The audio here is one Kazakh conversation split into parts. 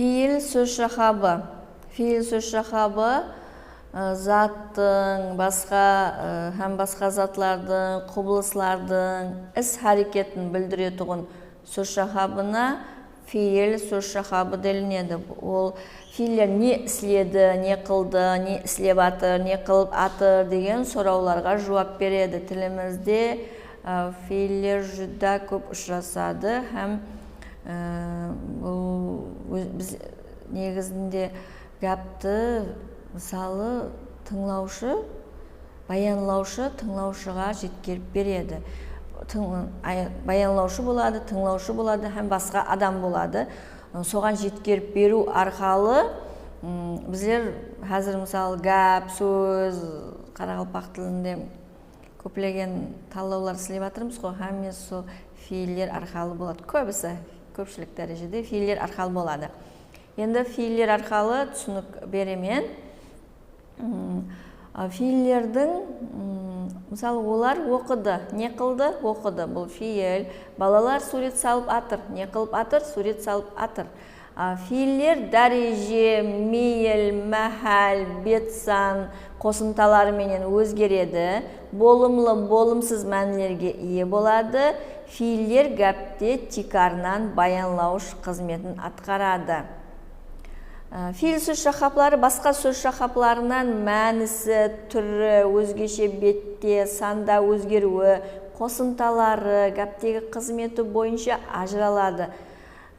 Fiil сөз шахабы. Fiil сөз шахабы заттың, һәм басқа затлардың, құбылыслардың іс харекетін білдіретұғын сөз шахабына fiil сөз шахабы делінеді. Ол fiиллер не іследі, не қылды, не іслеп атыр, не қылып атыр деген сұрауларға жауап береді. Тілімізде fiиллер жүдә көп ұшырасады һәм біз негізінде гәпті мысалы тыңлаушы, баянлаушы тыңлаушыға жеткеріп береді. Баянлаушы болады, тыңлаушы болады һәм басқа адам болады. Соған жеткеріп беру арқалы біздер қазір мысалы гәп, сөз, қарақалпақ тілінде көплеген талдаулар істеп жатырмыз ғой, һәм сол fiиллер арқалы болады. Көбісі, көпшілік дәрежеде fiиллер арқалы болады. Енді fiиллер арқалы түсінік беремен. Fiиллердің, мысалы, олар оқыды, не қылды? Оқыды. Бұл fiil. Балалар сурет салып атыр. Не қылып атыр? Сурет салып атыр. Fiиллер дәреже, мейіл, мәхәл, бет сан қосымталарыменен өзгереді. Болымлы, болымсыз мәнілерге ие болады. Fiиллер гәпте тикарнан баянлауыш қызметін атқарады. Fiil сөз шахаплары басқа сөз шахапларынан мәнісі, түрі, өзгеше бетте, санда өзгеруі, қосымталары, гәптегі қызметі бойынша ажыралады.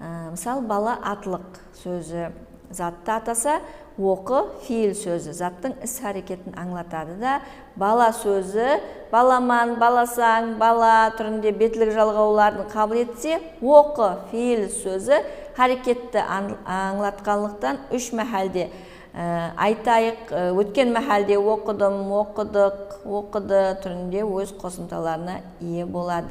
Мысалы, бала атлық сөзі затты атаса, оқы fiil сөзі заттың іс әрекетін аңлатады да, бала сөзі баламан, баласаң, бала түрінде бетлік жалғауларын қабыл етсе, оқы fiil сөзі әрекетті аңлатқанлықтан үш мәхәлде айтайық, өткен мәхәлде оқыдым, оқыдық, оқыды түрінде өз қосымталарына ие болады.